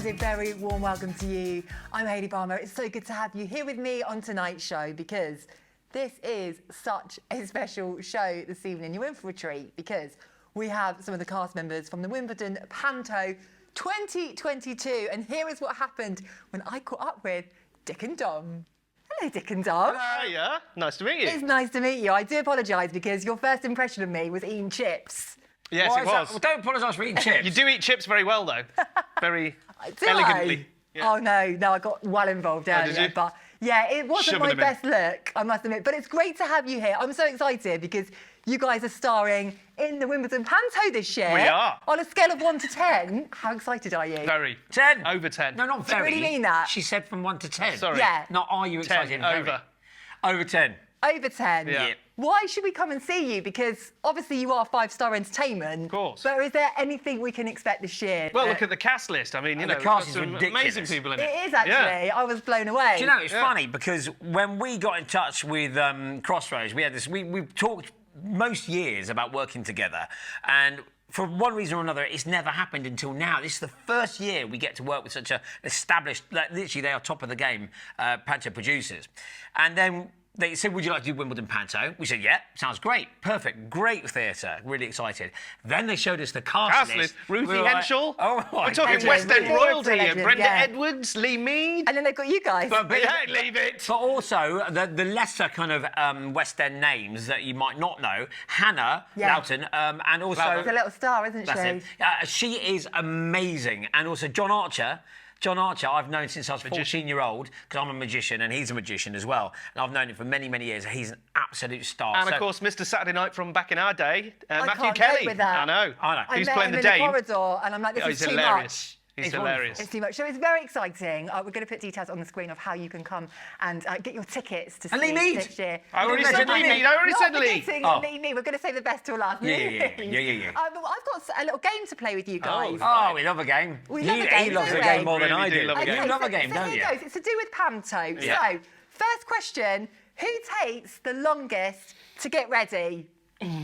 And a very warm welcome to you. I'm Hayley Palmer. It's so good to have you here with me on tonight's show because this is such a special show this evening. You're in for a treat because we have some of the cast members from the Wimbledon Panto 2022. And here is what happened when I caught up with Dick and Dom. Hello, Dick and Dom. Hello, yeah. Nice to meet you. It's nice to meet you. I do apologise because your first impression of me was eating chips. Yes, it was. Well, don't apologise for eating chips. You do eat chips very well, though. Very Do elegantly. Yeah. Oh, no, I got well involved earlier. did you? But yeah, it wasn't Shoving my them in. best look, I must admit. But it's great to have you here. I'm so excited because you guys are starring in the Wimbledon Panto this year. We are. On a scale of 1 to 10, how excited are you? Very. 10. Over 10. No, not Do you very. really mean that? She said from 1 to 10. Sorry. Yeah. Not are you 10. excited? Very. Over. Over 10. Over 10? Yeah. Why should we come and see you? Because obviously you are 5-star entertainment. Of course. But is there anything we can expect this year? Well, look at the cast list. I mean, you know, the we've cast got is some ridiculous. amazing people in it. It is actually. Yeah. I was blown away. Do you know, it's funny because when we got in touch with Crossroads, we had this. We've talked most years about working together, and for one reason or another, it's never happened until now. This is the first year we get to work with such an established, like, literally they are top of the game, Panto producers, and then. They said, would you like to do Wimbledon Panto? We said, yeah, sounds great. Perfect. Great theatre. Really excited. Then they showed us the cast list. Ruthie We were like, Henshall. oh, my We're talking goodness. West End Theatre royalty here. legend, Brenda yeah. Edwards, Lee Mead. And then they've got you guys. But Yeah, leave it. But also, the lesser kind of West End names that you might not know, Hannah Yeah. Lowther, and also... She's a little star, isn't That's she? it. She is amazing. And also John Archer, I've known since I was 14-year-old, because I'm a magician and he's a magician as well. And I've known him for many, many years. He's an absolute star. And, of course, Mr. Saturday Night from back in our day, Matthew can't Kelly. cope with that. I know. I He's met playing him the in Dame. the corridor, and I'm like, this Oh, is he's too hilarious. much. He's It's hilarious. It's too much. So it's very exciting. We're going to put details on the screen of how you can come and get your tickets to And see Lee Mead. next year. I already No, said no, Lee no. Mead. I already Not said Lee. forgetting Oh. Lee Mead. We're going to save the best till last. Yeah. But I've got a little game to play with you guys. Oh, we love a game. We love a game, He loves don't a we? game more than Really I do do. love a game. You love a game, so don't here you? goes. It's to do with Panto. Yeah. So, first question, who takes the longest to get ready?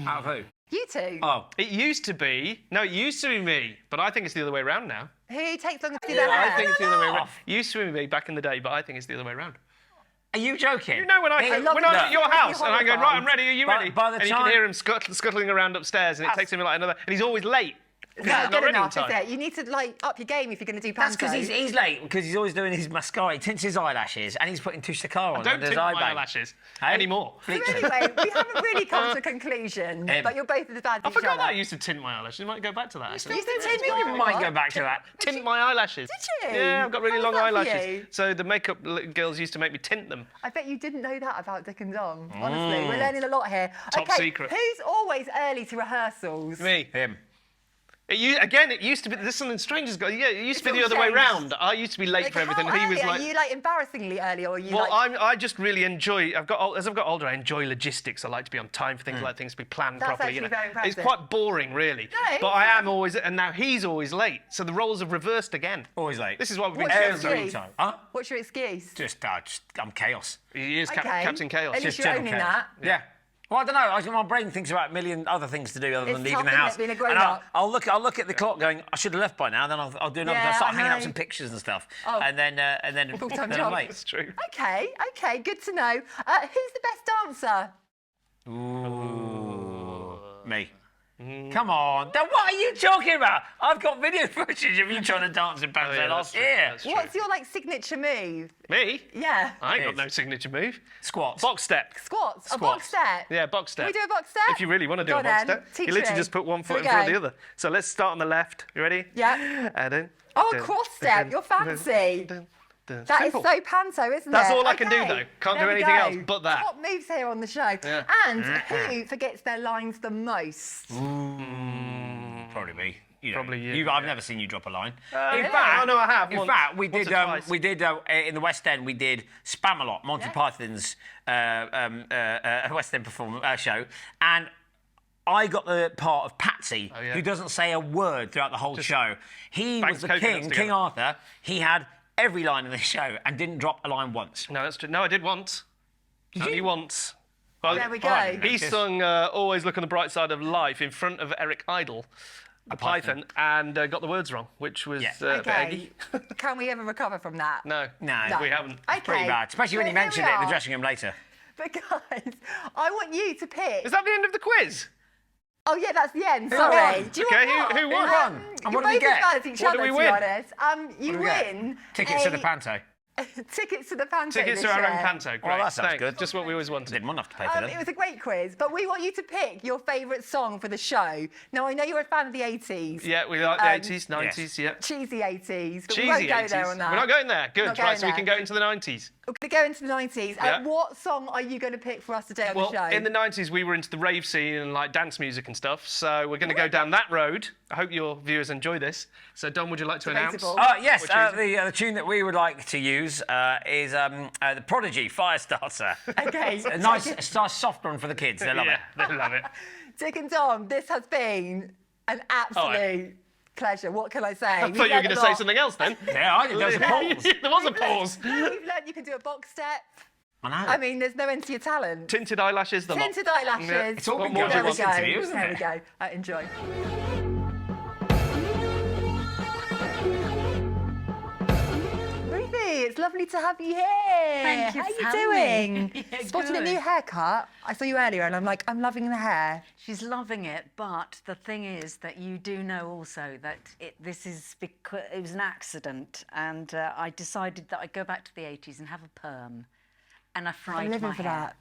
Out of who? You two. Oh. It used to be me, but I think it's the other way around now. Who takes longest to do their I hair? think it's the other way around. Used to be me back in the day, but I think it's the other way around. Are you joking? You know when I'm love at your it. house and I go, right, I'm ready, are you By- ready? by the and you time- can hear him scuttling around upstairs and it takes him like another... And he's always late. It's He's not not good ready in enough, is time. it? You need to up your game if you're going to do Panto. That's because he's late, because he's always doing his mascara. He tints his eyelashes and he's putting Tushikara on Don't under his tip my eye bag. eyelashes Hey? anymore. So anyway, we haven't really come to a conclusion, but you're both as bad as I each forgot other. that I used to tint my eyelashes. You might go back to that, actually. You said tint You your might what? go back to that. Tint my eyelashes. Did you? Yeah, I've got really How long was that for eyelashes. you? So the makeup girls used to make me tint them. I bet you didn't know that about Dick and Dom. Honestly, we're learning a lot here. Top okay, secret. Who's always early to rehearsals? Me. Him. It used to be. There's something strange has got. Yeah, it used to be It's the all other way changed. round. I used to be late Like, for everything. how And he was early? like. Are you like embarrassingly early, or are you Well, like? I just really enjoy. As I've got older, I enjoy logistics. I like to be on time for things, like things to be planned That's properly. actually very It's impressive. quite boring, really. No, but I am always, and now he's always late. So the roles have reversed again. Always late. This is why we've been What's your together. excuse? Every time. Huh? What's your excuse? Just I'm chaos. He is Okay. Captain Chaos. At least Just you're general owning chaos. that. Yeah. Well, I don't know. My brain thinks about a million other things to do other than It's leaving tough, the isn't it, house. being a And grown-up? I'll look at the clock, going, I should have left by now. Then I'll do another. Yeah, I'll start I hanging out know. some pictures and stuff. Oh. And then Full-time then job. I'm late. That's true. Okay, good to know. Who's the best dancer? Ooh, me. Come on. Then what are you talking about? I've got video footage of you trying to dance in Panto yeah, last that's true, year. that's true. What's your signature move? Me? Yeah. I ain't got Yes. no signature move. Squats. Box step. Squats. A box step. Yeah, box step. Can we do a box step? If you really want to do Go a on box then. step, Teach you literally me. just put one Here foot we in front of go. the other. So let's start on the left. You ready? Yeah. And then. Oh, a cross step. You're fancy. That is Simple. so Panto, isn't That's it? all I can do, Okay, though. Can't there do we anything go. else but that. Top moves here on the show. Yeah. And who forgets their lines the most? Probably me. You know, Probably you. I've never seen you drop a line. Oh, no, I have. In Once- fact, we once did. or twice. We did in the West End. We did Spamalot, Monty Yeah. Python's West End show, and I got the part of Patsy, Oh, yeah. who doesn't say a word throughout the whole show. He bangs was the coconuts king, together. King Arthur. He had every line in the show and didn't drop a line once. No, that's true. No, I did once. Only once. Well, There we go. Alright, He Yes. sung "Always Look on the Bright Side of Life" in front of Eric Idle. a python, and got the words wrong, which was a bit Okay. eggy. Can we ever recover from that? No, No. we haven't. Okay. Pretty bad, especially when So you here mentioned we it in the are. dressing room later. But guys, I want you to pick. Is that the end of the quiz? Oh yeah, that's the end. Who Sorry. won? Do you Okay, want who what? won? Who won? And what did we You're both get? as bad as each What other, did we to win? be honest. You What do we get? win Tickets to the Panto. tickets to the Panto. Tickets this to our own year. Panto. Great. Well, that sounds Thanks. good. Just what we always wanted. Didn't want enough to pay for them. It was a great quiz, but we want you to pick your favourite song for the show. Now, I know you're a fan of the 80s. Yeah, we like the 80s, 90s, yeah. Cheesy 80s, but Cheesy we won't go 80s. there on that. We're not going there. Good. Not Right, going so we there. can go into the 90s. We're going to go into the 90s. Yeah. What song are you going to pick for us today on Well, the show? in the 90s, we were into the rave scene and like dance music and stuff. So we're going to go down that road. I hope your viewers enjoy this. So, Don, would you like to announce? Debatable. Yes, What the tune that we would like to use is the Prodigy Firestarter. Okay. A nice soft one for the kids. They love Yeah, it. they love it. Dick and Dom, this has been an absolute pleasure. What can I say? I thought you were going to say something else then. Yeah, I think there was a pause. There was a pause. We've learned you can do a box step. I know. I mean, there's no end to your talent. Tinted eyelashes, the lot. Tinted eyelashes. Yeah. It's all been What more going do on you this want? interview, isn't There it? we go. Enjoy. Ruthie, it's lovely to have you here. Thank you How for you having doing? me. Yeah, Spotted a good. new haircut. I saw you earlier, and I'm like, I'm loving the hair. She's loving it, but the thing is that you do know also that this is because it was an accident, and I decided that I'd go back to the 80s and have a perm, and I fried I'm living my for hair. that.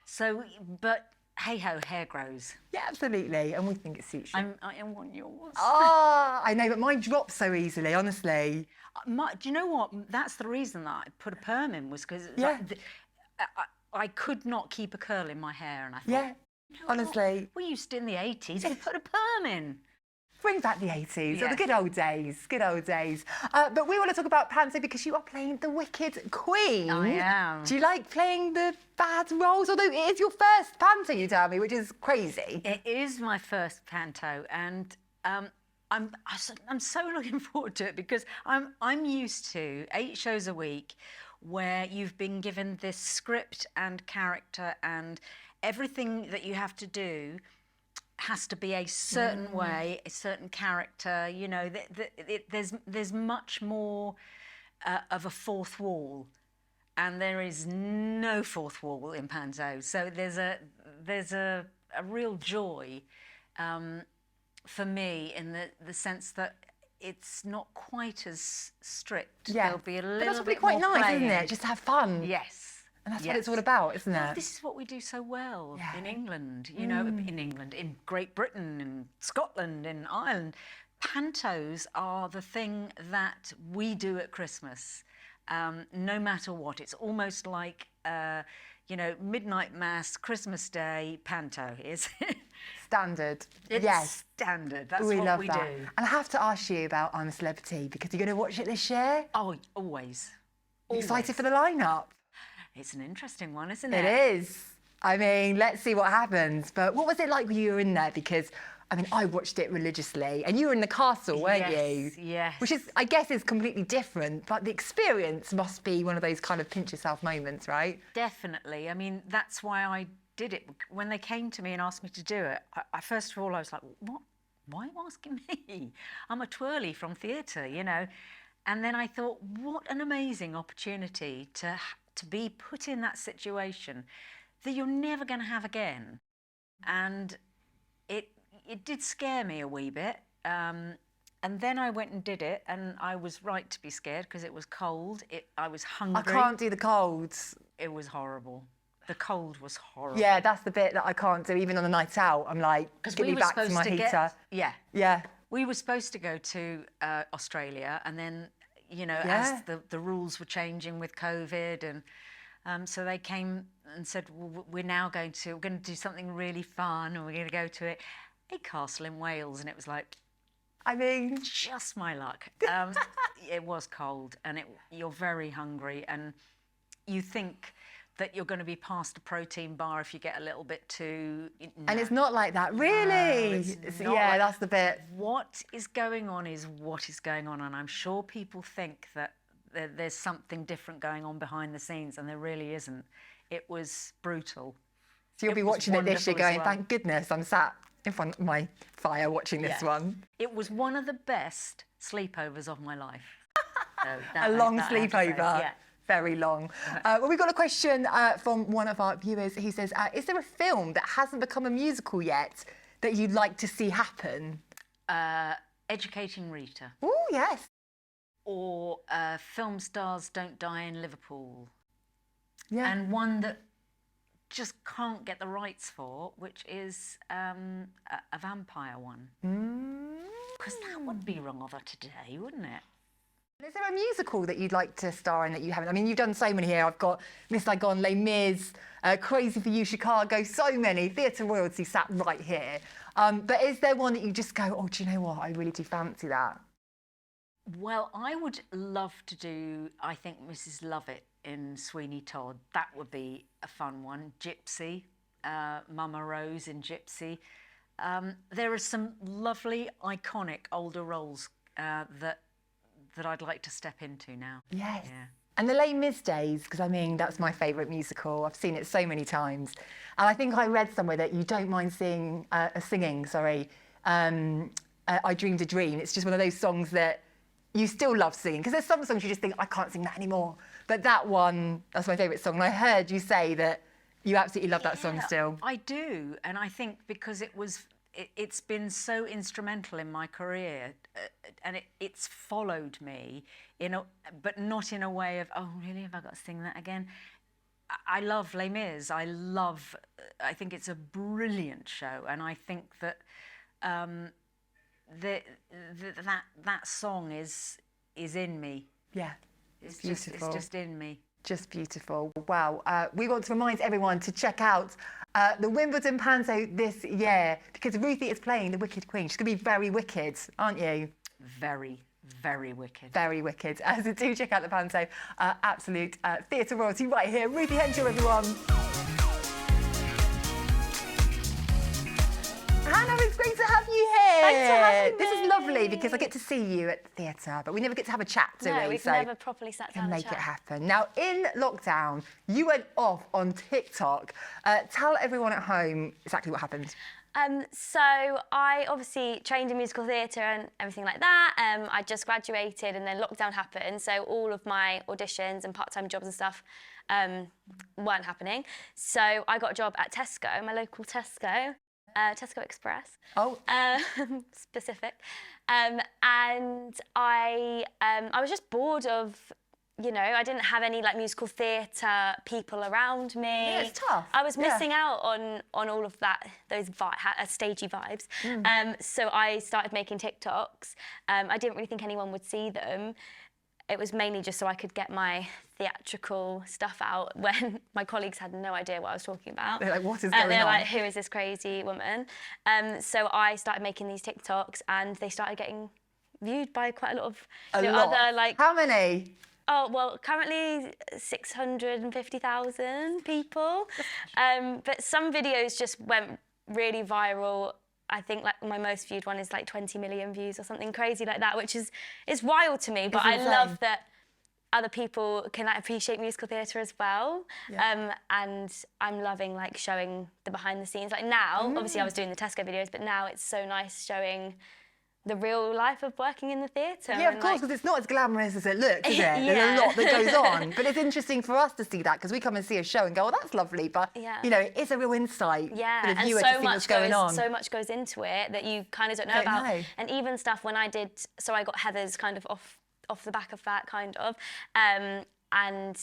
So, but hey ho, hair grows. Yeah, absolutely, and we think it suits you. I want yours. Ah, I know, but mine drops so easily, honestly. Do you know what? That's the reason that I put a perm in was because Yeah. I could not keep a curl in my hair, and I thought, Yeah, you know what? honestly. we used to in the 80s. We put a perm in. Bring back the 80s, or the Yeah. good old days, good old days. But we want to talk about Panto because you are playing the Wicked Queen. I am. Do you like playing the bad roles? Although it is your first Panto, you tell me, which is crazy. It is my first Panto, and I'm so looking forward to it because I'm used to 8 shows a week where you've been given this script and character, and everything that you have to do has to be a certain way, a certain character. You know, there's much more of a fourth wall, and there is no fourth wall in Panto. So there's a real joy for me in the sense that it's not quite as strict. Yeah, There'll be a little but that's probably bit quite more nice, playing. isn't it? Just to have fun. Yes. And that's what yes. it's all about, isn't Well, it? this is what we do so well Yeah. in England, you know, in England, in Great Britain, in Scotland, in Ireland. Pantos are the thing that we do at Christmas, no matter what. It's almost like, you know, midnight mass, Christmas Day, panto is. Standard. It's yes. standard. That's We what love we that. do. And I have to ask you about I'm a Celebrity because you're going to watch it this year. Oh, always. Excited for the lineup? It's an interesting one, isn't it? It is. I mean, let's see what happens. But what was it like when you were in there? Because, I mean, I watched it religiously, and you were in the castle, weren't you? Yes. Which is, I guess, is completely different, but the experience must be one of those kind of pinch yourself moments, right? Definitely. I mean, that's why I did it. When they came to me and asked me to do it, I first of all, I was like, what? Why are you asking me? I'm a twirly from theatre, you know. And then I thought, what an amazing opportunity to be put in that situation that you're never going to have again. And it did scare me a wee bit. And then I went and did it, and I was right to be scared because it was cold. I was hungry. I can't do the colds. It was horrible. The cold was horrible. Yeah, that's the bit that I can't do, even on a night out. I'm like, give me back to my heater. Yeah. We were supposed to go to Australia, and then, you know, Yeah. as the rules were changing with COVID, and so they came and said, well, we're going to do something really fun, and we're going to go to a castle in Wales, and it was like, I mean, just my luck. It was cold, and you're very hungry, and you think that you're going to be past a protein bar if you get a little bit too... and it's not like that, really. it's not Yeah, like- that's the bit. What is going on is what is going on, and I'm sure people think that there's something different going on behind the scenes, and there really isn't. It was brutal. So you'll It be was watching it this year wonderful as going, well. thank goodness I'm sat in front of my fire watching this one. It was one of the best sleepovers of my life. So A long that I have to say, sleepover. yeah. Very long. Well, we've got a question from one of our viewers. He says, is there a film that hasn't become a musical yet that you'd like to see happen? Educating Rita. Oh, yes. Or Film Stars Don't Die in Liverpool. Yeah. And one that just can't get the rights for, which is a vampire one. Because that would be rather today, wouldn't it? Is there a musical that you'd like to star in that you haven't? I mean, you've done so many here. I've got Miss Saigon, Les Mis, Crazy for You, Chicago, so many. Theatre royalty sat right here. But is there one that you just go, oh, do you know what? I really do fancy that. Well, I would love to do, I think, Mrs. Lovett in Sweeney Todd. That would be a fun one. Gypsy, Mama Rose in Gypsy. There are some lovely, iconic older roles that I'd like to step into now. Yes. Yeah. And the Les Mis days, because I mean, that's my favourite musical. I've seen it so many times. And I think I read somewhere that you don't mind singing, I Dreamed a Dream. It's just one of those songs that you still love singing. Because there's some songs you just think, I can't sing that anymore. But that one, that's my favourite song. And I heard you say that you absolutely love that song still. I do. And I think because it's been so instrumental in my career, and it's followed me but not in a way of, oh really, have I got to sing that again? I love Les Mis. I think it's a brilliant show, and I think that that song is in me. Yeah, It's beautiful. just in me. Just beautiful. Wow. We want to remind everyone to check out the Wimbledon Panto this year, because Ruthie is playing the Wicked Queen. She's going to be very wicked, aren't you? Very, very wicked. Very wicked. So do check out the Panto. Absolute theatre royalty right here. Ruthie Henshall, everyone. Hannah, it's great to have you here. Thanks for having This is me. lovely because I get to see you at the theatre, but we never get to have a chat, do we? No, we've never properly sat down Can and make it chat. happen. Now, in lockdown, you went off on TikTok. Tell everyone at home exactly what happened. So I obviously trained in musical theatre and everything like that. I just graduated and then lockdown happened. So all of my auditions and part-time jobs and stuff weren't happening. So I got a job at Tesco, my local Tesco. Tesco Express. Oh. Specific. And I was just bored of, you know, I didn't have any like musical theatre people around me. Yeah, it's tough. I was missing out on all of that, those stagey vibes. So I started making TikToks. I didn't really think anyone would see them. It was mainly just so I could get my theatrical stuff out when my colleagues had no idea what I was talking about. They're like, what is going on? They're like, who is this crazy woman? So I started making these TikToks and they started getting viewed by quite a lot of other like... How many? Oh, well, currently 650,000 people. But some videos just went really viral. I think like my most viewed one is like 20 million views or something crazy like that, which is world to me. But I love that other people can like appreciate musical theatre as well. Yeah. And I'm loving like showing the behind the scenes. Like now, obviously I was doing the Tesco videos, but now it's so nice showing the real life of working in the theatre. Yeah, of course, because it's not as glamorous as it looks, is it? There's a lot that goes on. But it's interesting for us to see that, because we come and see a show and go, oh, that's lovely. But, you know, it's a real insight for the viewer to see what's going on. So much goes into it that you kind of don't know about. And even stuff when I did, so I got Heather's kind of off the back of that, kind of. And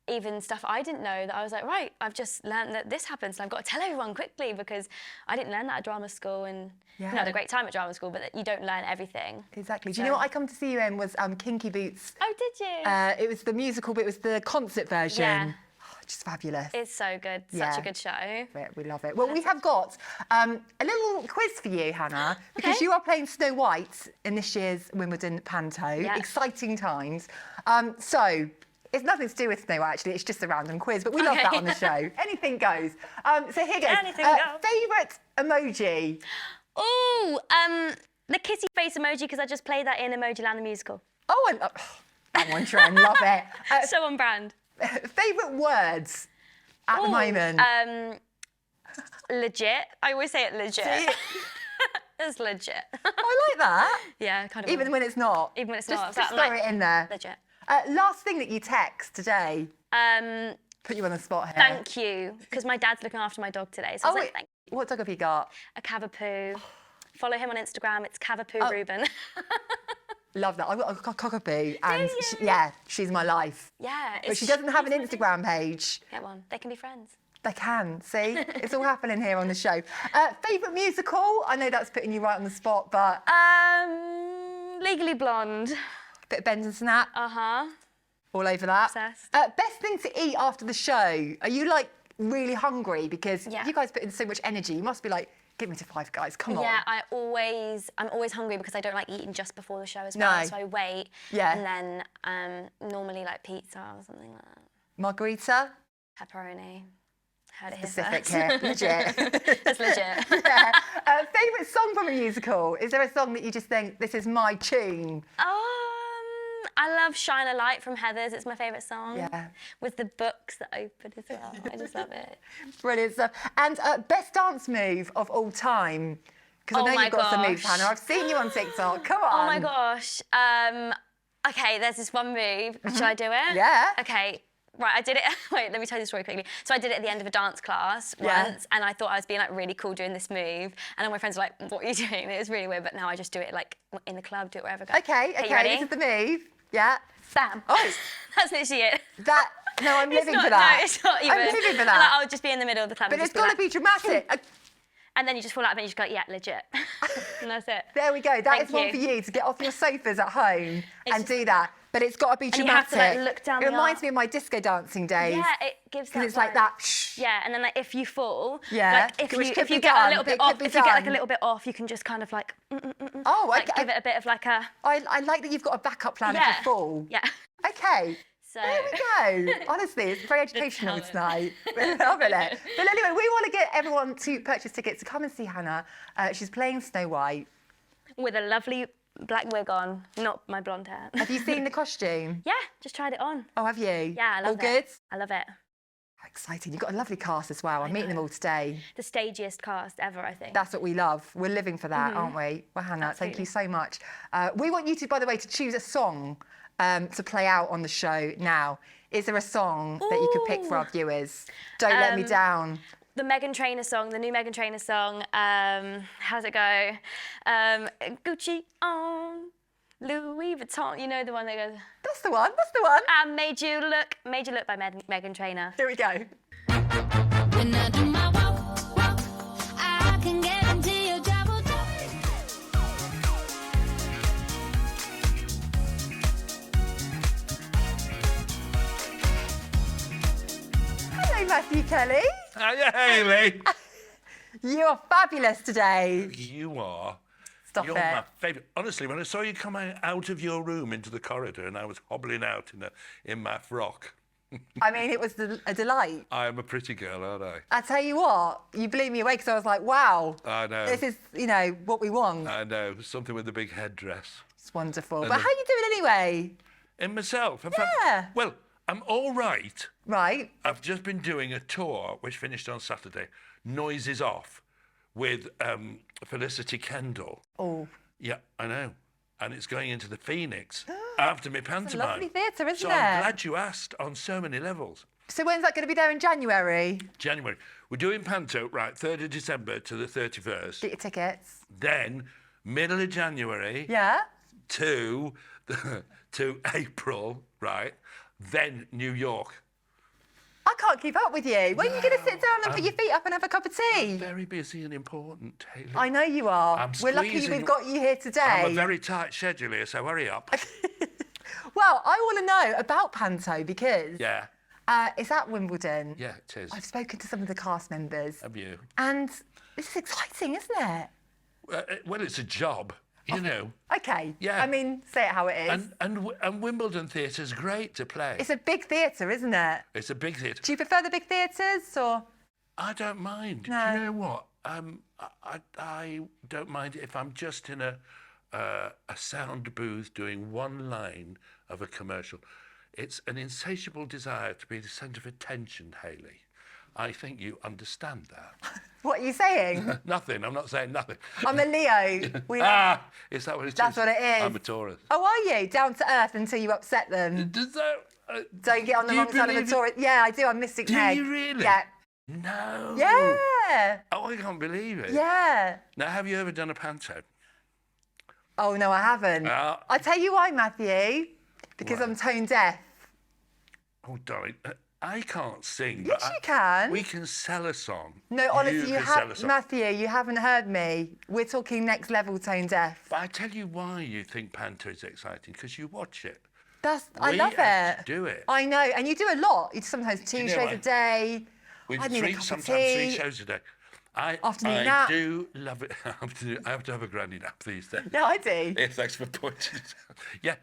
even stuff I didn't know that I was like, right, I've just learned that this happens and I've got to tell everyone quickly, because I didn't learn that at drama school, and you know, I had a great time at drama school, but you don't learn everything. Exactly. Do you know what I come to see you in was Kinky Boots? Oh, did you? It was the musical, but it was the concert version. Yeah. Oh, just fabulous. It's so good. Such a good show. We love it. Well, we have got a little quiz for you, Hannah, because you are playing Snow White in this year's Wimbledon Panto. Yeah. Exciting times. So it's nothing to do with Snow White, actually. It's just a random quiz, but we love that on the show. Anything goes. So here goes. Anything goes. Favourite emoji? Oh, the kissy face emoji, because I just played that in Emoji Land the musical. Oh, that one, Sharon, love it. So on brand. Favourite words at the moment? Legit. I always say it legit. See? It's legit. I like that. Yeah, kind of. Even when it's not. Even when it's just, not. Just I'm throw like, it in there. Legit. Last thing that you text today. Put you on the spot here. Thank you, because my dad's looking after my dog today. So I was like, thank you. What dog have you got? A Cavapoo. Follow him on Instagram. It's Cavapoo Ruben. Love that. I've got a cockapoo, and she's my life. Yeah. But she doesn't have an Instagram page. Get one. They can be friends. They can, see? It's all happening here on the show. Favourite musical? I know that's putting you right on the spot, but... Legally Blonde. Bit of Bend and Snap. Uh-huh. All over that. Obsessed. Best thing to eat after the show? Are you, like, really hungry? Because you guys put in so much energy. You must be like, give me to Five Guys, come on. Yeah, I'm always hungry because I don't like eating just before the show as well. No. So I wait. Yeah. And then normally like pizza or something like that. Margarita? Pepperoni. Heard it here Specific first. here, legit. It's legit. Yeah. Favourite song from a musical? Is there a song that you just think, this is my tune? I love Shine a Light from Heathers. It's my favourite song. Yeah. With the books that open as well. I just love it. Brilliant stuff. And best dance move of all time? Because I know you've got some moves, Hannah. I've seen you on TikTok. Come on. Oh my gosh. Okay, there's this one move. Should I do it? Yeah. Okay. Right, I did it. Wait, let me tell you the story quickly. So I did it at the end of a dance class once, and I thought I was being like really cool doing this move. And all my friends were like, "What are you doing?" And it was really weird. But now I just do it like in the club, do it wherever I go. Okay, you ready? this is the move. Yeah. Bam. Oh. That's literally it. No, I'm living not, for that. No, it's not even. I'm living for And, that. like, I'll just be in the middle of the club. But and it's just got to be dramatic. And then you just fall out of it and you just go, yeah, legit. And that's it. There we go. That is Thank one you. for you to get off your sofas at home and do that. But it's got to be And you dramatic. have to, like, look down It the reminds arc. me of my disco dancing days. Yeah, it gives that. Because it's like vibe. that. Shh. Yeah, and then like if you fall, Yeah, like which could if be you get done. a little bit It could off, be if you get like a done. little bit off, you can just kind of like, Oh, like okay. give it a bit of like a. I like that you've got a backup plan if Yeah. you fall. Yeah. Okay. So. There we go. Honestly, it's very educational talent. tonight. We're loving it. But anyway, we want to get everyone to purchase tickets to come and see Hannah. She's playing Snow White. With a lovely black wig on, not my blonde hair. Have you seen the costume? Yeah, just tried it on. Oh, have you? Yeah, I love All it. good? I love it. How exciting. You've got a lovely cast as well. I'm meeting them all today. The stagiest cast ever, I think. That's what we love. We're living for that, aren't we? Well, Hannah, thank you so much. We want you to, by the way, to choose a song to play out on the show now. Is there a song that you could pick for our viewers? Don't Let Me Down. The Meghan Trainor song, the new Meghan Trainor song. How does it go? Gucci on, Louis Vuitton. You know the one that goes. That's the one. That's the one. I made you look by Meghan Trainor. Here we go. When I do my walk, I can get into your double dip. Hello, Matthew Kelly. Hiya, Hayley. You are fabulous today. You are. Stop You're it. my favourite. Honestly, when I saw you come out of your room into the corridor and I was hobbling out in my frock, I mean, it was a delight. I am a pretty girl, aren't I? I tell you what, you blew me away because I was like, wow. I know. This is, what we want. I know. Something with a big headdress. It's wonderful. And But the- how are you doing anyway? In myself. In Yeah. fact, well, I'm all right. Right. I've just been doing a tour, which finished on Saturday, Noises Off, with Felicity Kendall. Oh, Yeah, I know. And it's going into the Phoenix after my pantomime. lovely theatre, isn't so it? I'm glad you asked on so many levels. so when's that going to be there in January? January. We're doing Panto, right, 3rd of December to the 31st. Get your tickets. Then, middle of January Yeah? to April, right? Then New York. I can't keep up with you. When are you going to sit down and put your feet up and have a cup of tea? Very busy and important, Hayley. I know you are. I'm We're lucky squeezing- we've got you here today. I'm a very tight schedule here, so hurry up. Well, I want to know about Panto because Yeah, it's at Wimbledon. yeah, it is. I've spoken to some of the cast members. Have you? And this is exciting, isn't it? Well, it's a job, you know. Okay. Yeah. I mean, say it how it is. And Wimbledon Theatre's great to play. It's a big theatre, isn't it? It's a big theatre. Do you prefer the big theatres or? I don't mind. No. Do you know what? I don't mind if I'm just in a sound booth doing one line of a commercial. It's an insatiable desire to be the centre of attention, Hayley. I think you understand that. What are you saying? Nothing. I'm not saying nothing. I'm a Leo. Is that what it is? That's what it is. I'm a Taurus. Oh, are you? Down to earth until you upset them. Does that... Don't get on the do you wrong side of a believe it? Taurus. Yeah, I do. I'm Mystic Do Meg. you really? Yeah. No. Yeah. Oh, I can't believe it. Yeah. Now, have you ever done a panto? Oh, no, I haven't. I'll tell you why, Matthew. Because Why? I'm tone deaf. Oh, darling, I can't sing. Yes, but you can. We can sell a song. No, honestly, you can sell a have, song. Matthew, you haven't heard me. We're talking next level tone deaf. But I tell you why you think panto is exciting, because you watch it. I love have it. to do it. I know, and you do a lot. You do sometimes two you know shows what? a day. We I do need a three, cup of sometimes tea. 3 shows a day. Afternoon I nap. do love it. I have to have a granny nap these days. Yeah, I do. Yeah, thanks for pointing it out. Yeah,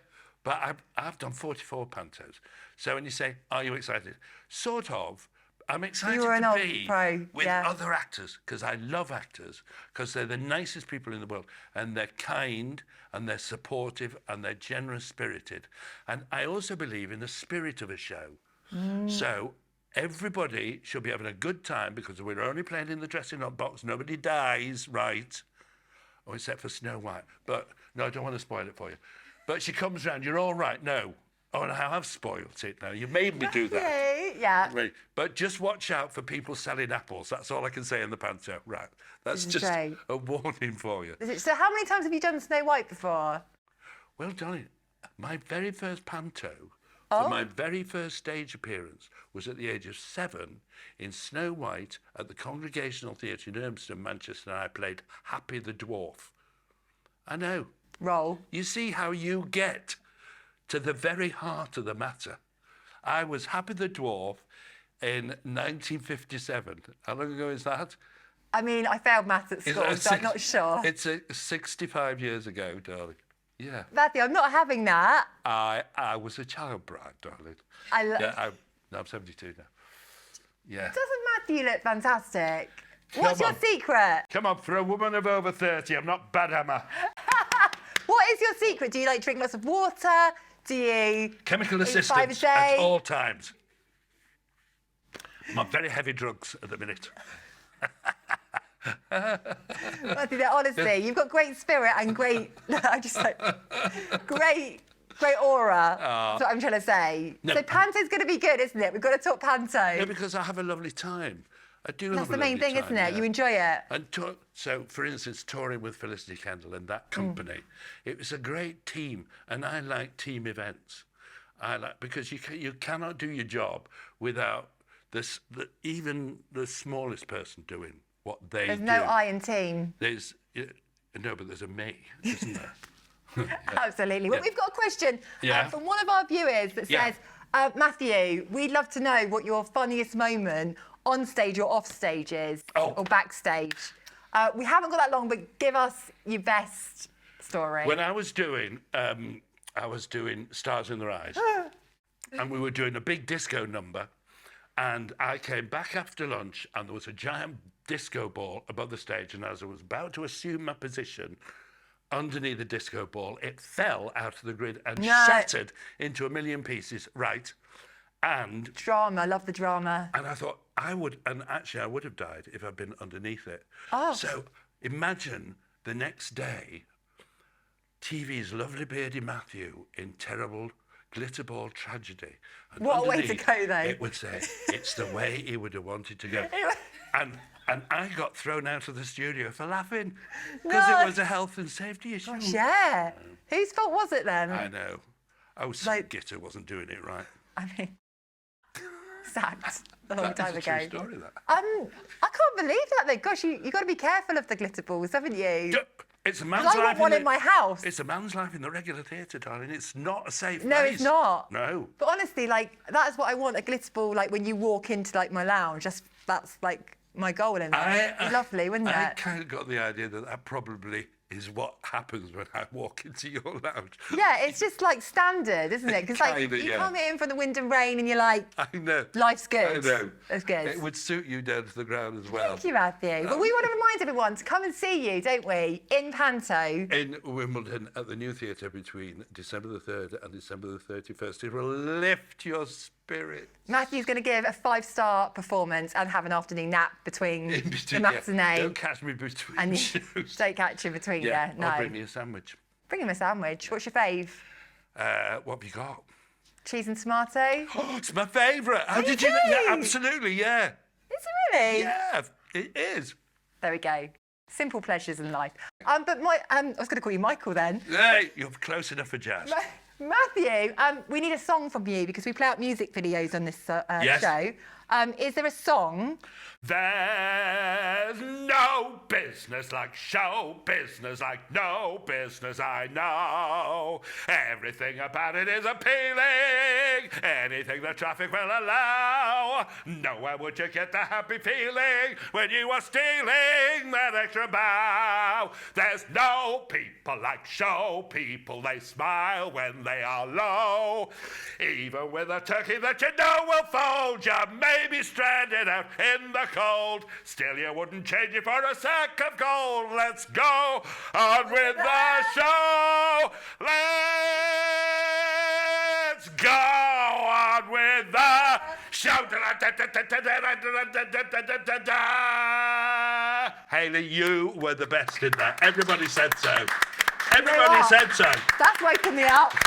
but I've done 44 pantos. So when you say, are you excited? Sort of. I'm excited were an to old be pro, with yeah. other actors, because I love actors, because they're the nicest people in the world, and they're kind, and they're supportive, and they're generous-spirited. And I also believe in the spirit of a show. So everybody should be having a good time, because we're only playing in the dressing-up box. Nobody dies, right? Oh, except for Snow White. But, no, I don't want to spoil it for you. But she comes round, you're all right. No. Oh, and I have spoiled it now. You made me do that. Okay, yeah. Right. But just watch out for people selling apples. That's all I can say in the panto. Right. That's This is just great. a warning for you. So how many times have you done Snow White before? Well, darling, my very first panto, Oh. for my very first stage appearance, was at the age of 7 in Snow White at the Congregational Theatre in Urmston, Manchester, and I played Happy the Dwarf. I know. Roll. You see how you get to the very heart of the matter. I was Happy the Dwarf in 1957. How long ago is that? I mean, I failed maths at Is school, that so I'm not sure. It's 65 years ago, darling. Yeah. Matthew, I'm not having that. I was a child bride, darling. I'm 72 now. Yeah. Doesn't Matthew look fantastic? What's your on. secret? Come on, for a woman of over 30, I'm not bad, am I? What is your secret? Do you like drink lots of water? Do you Chemical eat 5 a assistance day? at all times. I'm on very heavy drugs at the minute. Matthew, honestly, you've got great spirit and great. I just like great aura. That's what I'm trying to say. No. So Panto's going to be good, isn't it? We've got to talk Panto. No, because I have a lovely time. I do That's have a the main lovely thing, time, isn't it? yeah. You enjoy it. And so, for instance, touring with Felicity Kendall and that company, it was a great team, and I like team events. Because you cannot do your job without even the smallest person doing what they do. There's no I in team. There's no, but there's a me, isn't there? Absolutely. Well, Yeah. we've got a question Yeah. from one of our viewers that Yeah. says, Matthew, we'd love to know what your funniest moment on stage or off stage is, or backstage. We haven't got that long, but give us your best story. When I was doing Stars in Their Eyes, and we were doing a big disco number, and I came back after lunch, and there was a giant disco ball above the stage, and as I was about to assume my position underneath the disco ball, it fell out of the grid and shattered into a million pieces, right? And drama, I love the drama. I thought I would have died if I'd been underneath it. Oh. So imagine the next day, TV's lovely beardy Matthew in terrible glitterball tragedy. And What a way to underneath, go, though. It would say, it's the way he would have wanted to go. And I got thrown out of the studio for laughing because No. it was a health and safety issue. Gosh, yeah. Whose fault was it then? I know. I was Gitter wasn't doing it right. I mean, sacked a long time That's ago. a true story, that. I can't believe that though. Gosh, you got to be careful of the glitter balls, haven't you? It's a man's 'Cause I life. want one in my house. It's a man's life in the regular theatre, darling. It's not a safe No, place. it's not. No. But honestly, like that's what I want—a glitter ball. Like when you walk into like my lounge, that's like my goal in there. It'd be lovely, wouldn't I it? kind of got the idea that probably is what happens when I walk into your lounge. Yeah, it's just like standard, isn't it? Because like Kinda, you yeah. come in from the wind and rain, and you're like, I know. life's good. I know. It's good. It would suit you down to the ground as well. Thank you, Matthew. But we want to remind everyone to come and see you, don't we? In Panto. In Wimbledon at the new theatre between December the 3rd and December the 31st. It will lift your spirit. Matthew's going to give a 5-star performance and have an afternoon nap between the matinee. Don't catch me between and shows. don't catch you between. Yeah, No. I'll bring me a sandwich. Bring him a sandwich. What's your fave? What have you got? Cheese and tomato. Oh, it's my favourite. How did you know? Yeah, absolutely, yeah. Is it really? Yeah, it is. There we go. Simple pleasures in life. But I was going to call you Michael then. Hey, you're close enough for jazz. Matthew, we need a song from you because we play out music videos on this Yes. show. Is there a song? There's no business like show business, like no business I know. Everything about it is appealing, anything the traffic will allow. Nowhere would you get the happy feeling when you are stealing that extra bow. There's no people like show people, they smile when they are low. Even with a turkey that you know will fold, you may be stranded out in the cold. Still, you wouldn't change it for a sack of gold. Let's go on with the show. Let's go on with the show. Hayley, you were the best in that. Everybody said so. Everybody said so. That's waking me up. It's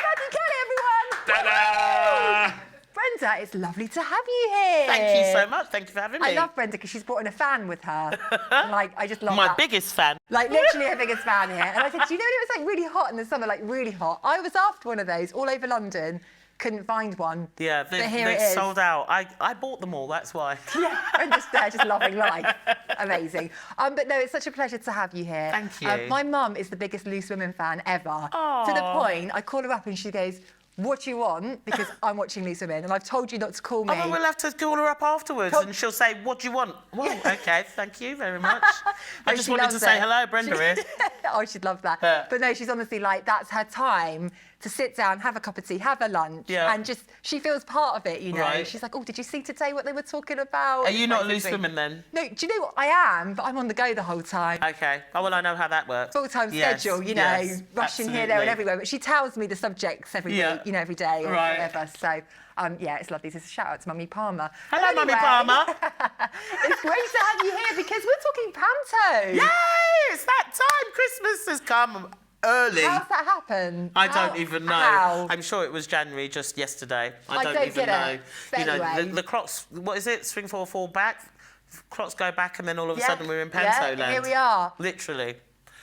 Matthew Kelly, everyone. Ta-da! Brenda, it's lovely to have you here. Thank you so much. Thank you for having me. I love Brenda because she's brought in a fan with her. I just love My that. biggest fan. Literally her biggest fan here. And I said, do you know when it was really hot in the summer, really hot? I was after one of those all over London. Couldn't find one. Yeah, But here they've it is. sold out. I bought them all, that's why. Yeah, Brenda's there just loving life. Amazing. But no, it's such a pleasure to have you here. Thank you. My mum is the biggest Loose Women fan ever. To the point, I call her up and she goes, what do you want? Because I'm watching Loose Women and I've told you not to call me. Oh, well, we'll have to call her up afterwards and she'll say, what do you want? Well, OK, thank you very much. I just she wanted to loves say it. hello, Brenda here. Oh, she'd love that. Yeah. But no, she's honestly that's her time to sit down, have a cup of tea, have a lunch, Yeah. and just, she feels part of it, you know. Right. She's like, oh, did you see today what they were talking about? Are you not a Like, Loose Women then? No, do you know what? I am, but I'm on the go the whole time. OK. Oh, well, I know how that works. Full-time Yes, schedule, you know, yes, rushing here, there and absolutely. everywhere. But she tells me the subjects every Yeah. week, you know, every day or Right. whatever. So, yeah, it's lovely. So shout out to Mummy Palmer. But Hello, Mummy anyway, Palmer. It's great to have you here because we're talking Panto. Yay! It's that time. Christmas has come early. How's that happen? I don't even know. How? I'm sure it was January just yesterday. I don't even get know. it. But You know, anyway. the clocks, what is it? Swing forward, fall back? Clocks go back and then all of a Yeah, sudden we're in yeah, Panto land. here we are. Literally.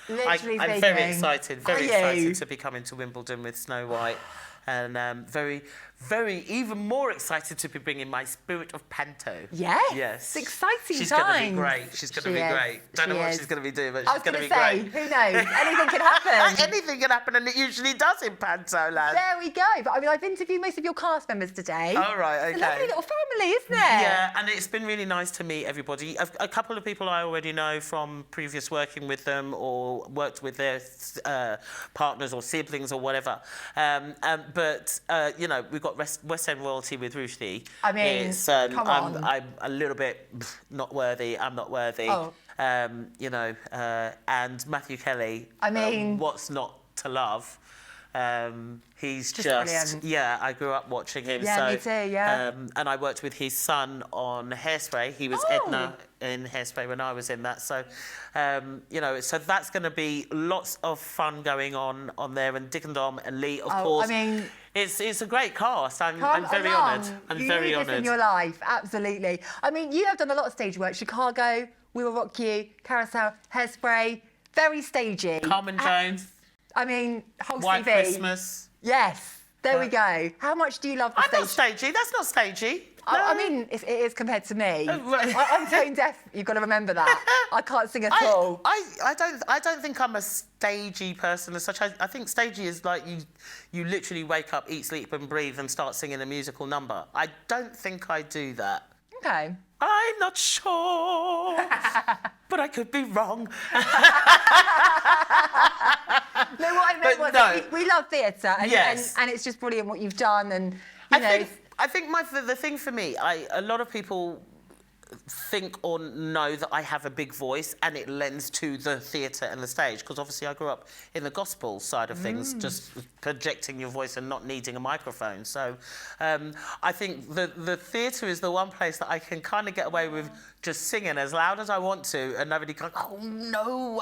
Literally I'm very speaking. excited, Are very you? excited to be coming to Wimbledon with Snow White. And very, even more excited to be bringing my spirit of Panto. Yes. Yes. It's exciting She's times. going to be great. She's going to She be is. great. Don't know She what is. she's going to be doing, but I she's was going to going be to say, great. who knows? Anything can happen. Anything can happen, and it usually does in Panto land. There we go. But I mean, I've interviewed most of your cast members today. Oh, right, It's a lovely okay. little family, isn't it? Yeah, and it's been really nice to meet everybody. A couple of people I already know from previous working with them or worked with their partners or siblings or whatever. But you know, we've got West End royalty with Ruthie. I mean, It's, come on. I'm a little bit not worthy. I'm not worthy. Oh. You know, and Matthew Kelly. I mean- what's not to love? He's Just just brilliant. yeah. I grew up watching him. Yeah, so, me too, yeah. and I worked with his son on Hairspray. He was Oh. Edna in Hairspray when I was in that. So, you know, so that's going to be lots of fun going on there. And Dick and Dom and Lee, of Oh, course. I mean, it's a great cast. I'm come very along. honoured. I'm you very need this in honoured. your life, absolutely. I mean, you have done a lot of stage work. Chicago, We Will Rock You, Carousel, Hairspray, very stagey. Carmen Jones, I mean, whole White CV. Christmas. Yes, there we go. How much do you love the I'm stage? not stagey. That's not stagey. I No. mean, it is compared to me. right. I'm tone deaf. You've got to remember that. I can't sing at all. I don't think I'm a stagey person as such. I think stagey is like you literally wake up, eat, sleep and breathe and start singing a musical number. I don't think I do that. Okay. I'm not sure, but I could be wrong. No, what I meant But was no. we love theatre, and, Yes. and it's just brilliant what you've done, and you know. I think the thing for me, a lot of people think or know that I have a big voice and it lends to the theatre and the stage, because obviously I grew up in the gospel side of things, just projecting your voice and not needing a microphone. So I think the theatre is the one place that I can kind of get away with just singing as loud as I want to, and nobody can, oh no,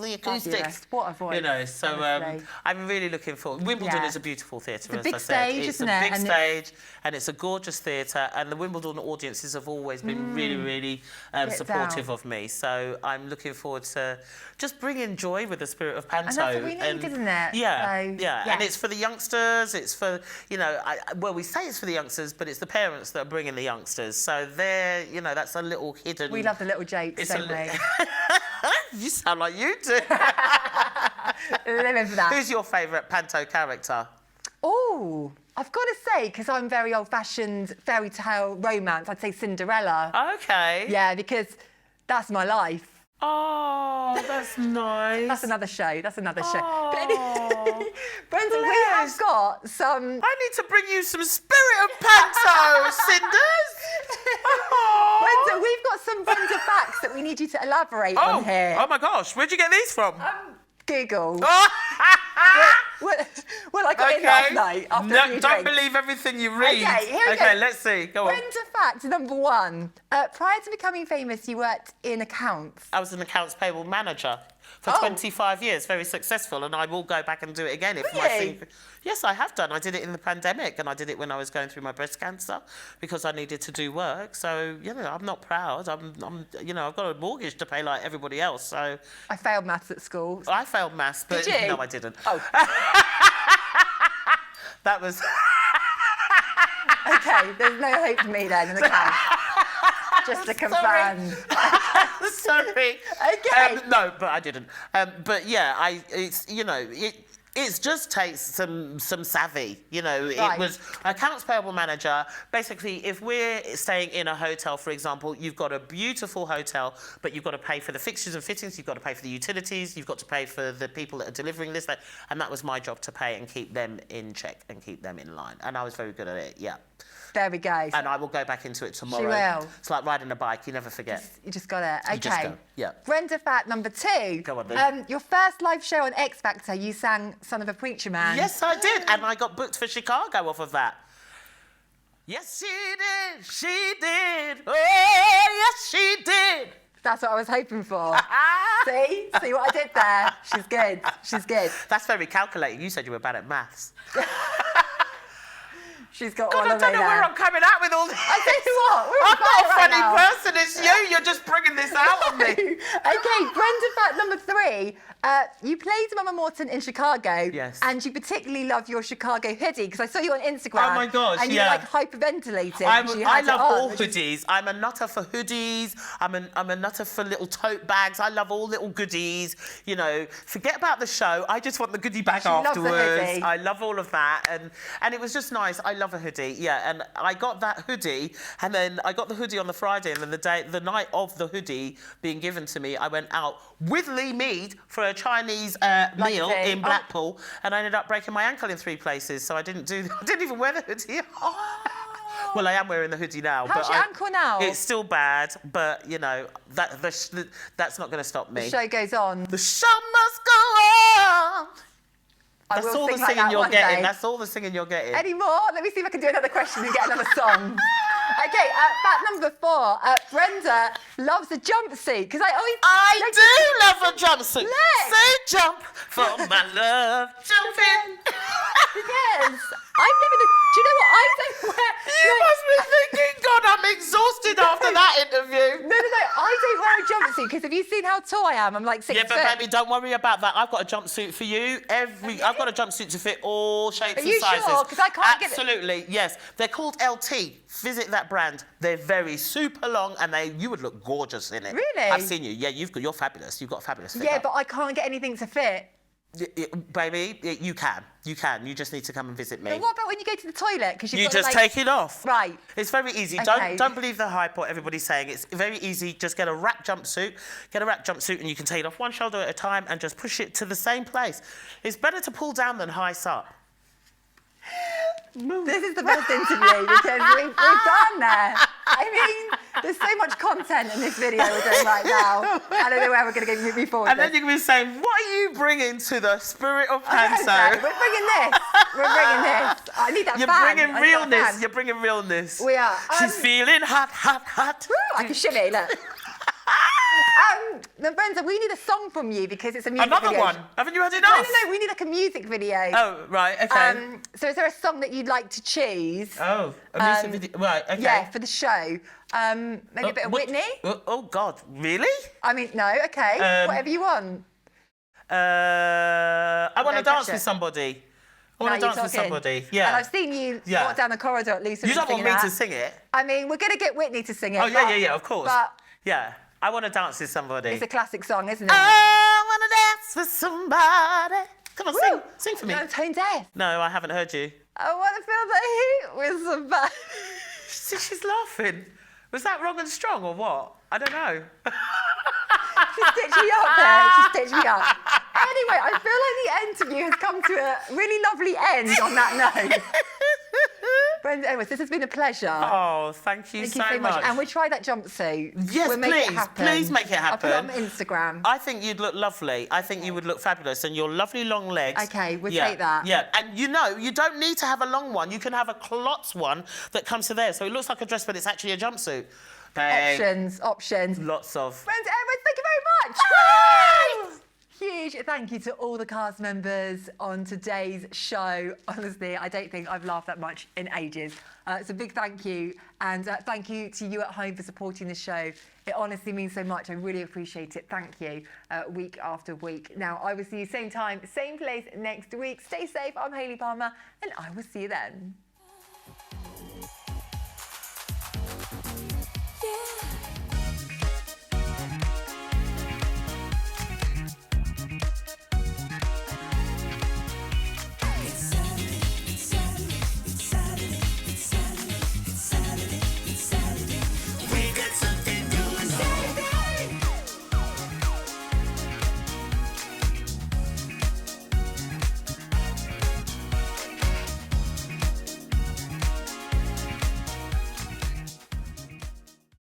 the acoustics. Fabulous. What a voice. You know, so honestly. I'm really looking forward. Wimbledon Yeah. is a beautiful theatre, It's a as big I said. stage, It's isn't a it? big And stage, and it's a gorgeous theatre, and the Wimbledon audiences have always been really supportive of me. So I'm looking forward to just bringing joy with the spirit of Panto. And that's what we need, isn't it? Yeah, So, yeah. yes. And it's for the youngsters. It's for, you know, well, we say it's for the youngsters, but it's the parents that are bringing the youngsters. So they're, you know, that's a little hidden. We love the little jokes, It's don't we? You sound like you do. Living for that. Who's your favourite Panto character? Oh, I've got to say, because I'm very old-fashioned fairy tale romance, I'd say Cinderella. Okay. Yeah, because that's my life. Oh, that's nice. That's another show. That's another show. Oh, But anyway, Brenda, we have bless. got some. I need to bring you some spirit of Panto, Cinders. Oh. Brenda, we've got some Brenda facts that we need you to elaborate on here. Oh my gosh, where'd you get these from? Google. Oh. Well, I got in last night after a No, few don't drinks. believe everything you read. Okay, here we Okay, go. let's see. Go on. Brenda fact number 1. Prior to becoming famous, you worked in accounts. I was an accounts payable manager for 25 years, very successful, and I will go back and do it again if my Really? thing. Yes, I have done. I did it in the pandemic, and I did it when I was going through my breast cancer because I needed to do work. So, you know, I'm not proud. I'm you know, I've got a mortgage to pay like everybody else. So I failed maths at school. I failed maths, but Did you? no, I didn't. Oh. That was. Okay, there's no hope for me then in the accounts. Just to confirm. Sorry. Okay. No, but I didn't. But yeah, it's, you know, it just takes some savvy, you know. Right. It was accounts payable manager. Basically, if we're staying in a hotel, for example, you've got a beautiful hotel, but you've got to pay for the fixtures and fittings, you've got to pay for the utilities, you've got to pay for the people that are delivering this, that, and that was my job to pay and keep them in check and keep them in line. And I was very good at it, yeah. There we go. And I will go back into it tomorrow. will. It's like riding a bike, you never forget. You just got it. Okay. You just go, yeah. Brenda fact number 2. Go on then. Your first live show on X Factor, you sang Son of a Preacher Man. Yes, I did, and I got booked for Chicago off of that. Yes, she did. She did. Oh, yes, she did. That's what I was hoping for. See what I did there? She's good. She's good. That's very calculating. You said you were bad at maths. She's got God, all I of don't me know there. where I'm coming out with all this. I tell you what, we're I'm not a right funny now. person. It's you. You're just bringing this out on me. Okay, Brenda fact number 3. You played Mama Morton in Chicago. Yes. And you particularly love your Chicago hoodie because I saw you on Instagram. Oh my gosh, and yeah. you like hyperventilating. I love all hoodies. I'm a nutter for hoodies. I'm a nutter for little tote bags. I love all little goodies. You know, forget about the show. I just want the goodie bag She loves the afterwards. hoodie. I love all of that, and it was just nice. I love a hoodie. Yeah, and I got that hoodie, and then I got the hoodie on the Friday, and then the night of the hoodie being given to me, I went out with Lee Mead for a Chinese meal in Blackpool, and I ended up breaking my ankle in 3 places. So I didn't even wear the hoodie. Well, I am wearing the hoodie now. How's your ankle now? It's still bad, but you know that's not going to stop me. The show goes on. The show must go on. I That's will all the sing like singing that you're one getting. day. That's all the singing you're getting. Any more? Let me see if I can do another question and get another song. Okay, fact number 4. Brenda loves a jumpsuit because I do love a jumpsuit. Look. Say jump for my love. Jump in. Yes. I've never. Do you know what? I don't wear. You must be thinking, God, I'm exhausted after that interview. No. I don't wear a jumpsuit because have you seen how tall I am? I'm like 6 Yeah, foot. but baby, don't worry about that. I've got a jumpsuit for you. I've got a jumpsuit to fit all shapes and you sizes. sure? 'Cause I can't get it. Absolutely, yes. They're called LT. Visit that brand. They're very super long, and you would look gorgeous in it. Really? I've seen you. Yeah, you're fabulous. You've got a fabulous figure. Yeah, but I can't get anything to fit. Baby, you can. You just need to come and visit me. But what about when you go to the toilet? Because You just take it off. Right. It's very easy. Okay. Don't believe the hype what everybody's saying. It's very easy. Just get a wrap jumpsuit. Get a wrap jumpsuit and you can take it off one shoulder at a time and just push it to the same place. It's better to pull down than height up. This is the best interview because we've gone there. I mean, There's so much content in this video we're doing right now. I don't know where we're going to move forward. And then you're going to be saying, what are you bringing to the spirit of Panto? We're bringing this. We're bringing this. I need that You're fan. bringing I need that realness. fan. You're bringing realness. We are. She's feeling hot, hot, hot. Woo, I can shimmy, look. Now, Brenda, we need a song from you because it's a music Another video. one? Haven't you had enough? No, we need like a music video. Oh, right, okay. So is there a song that you'd like to choose? Oh, a music video. Right, okay. Yeah, for the show. Maybe a bit of Whitney? Oh, God, really? I mean, no, okay. Whatever you want. I want to No dance pressure. with somebody. I want Now to you're dance with talking. somebody. Yeah. And I've seen you walk down the corridor at Lowther. You don't want me to sing it? I mean, we're going to get Whitney to sing it. Oh, yeah, of course. But yeah, I want to dance with somebody. it's a classic song, isn't it? I want to dance with somebody. Come on, sing for me. I'm tone deaf. No, I haven't heard you. I want to feel the heat with somebody. She's laughing. Was that wrong and strong or what? I don't know. She stitched me up there. She stitched me up. Anyway, I feel like the interview has come to a really lovely end on that note. Brenda Edwards, this has been a pleasure. Oh, thank you so much. And we'll try that jumpsuit. Yes, we'll make it please. happen. Please make it happen. I'll put it on Instagram. I think you'd look lovely. I think you would look fabulous. And your lovely long legs. Okay, we'll take that. Yeah, and you know, you don't need to have a long one. You can have a clots one that comes to there. So it looks like a dress, but it's actually a jumpsuit. Options. Lots of. Brenda Edwards, thank you very much. Huge thank you to all the cast members on today's show. Honestly, I don't think I've laughed that much in ages. So big thank you. And thank you to you at home for supporting the show. It honestly means so much. I really appreciate it. Thank you. Week after week. Now, I will see you same time, same place next week. Stay safe. I'm Hayley Palmer, and I will see you then.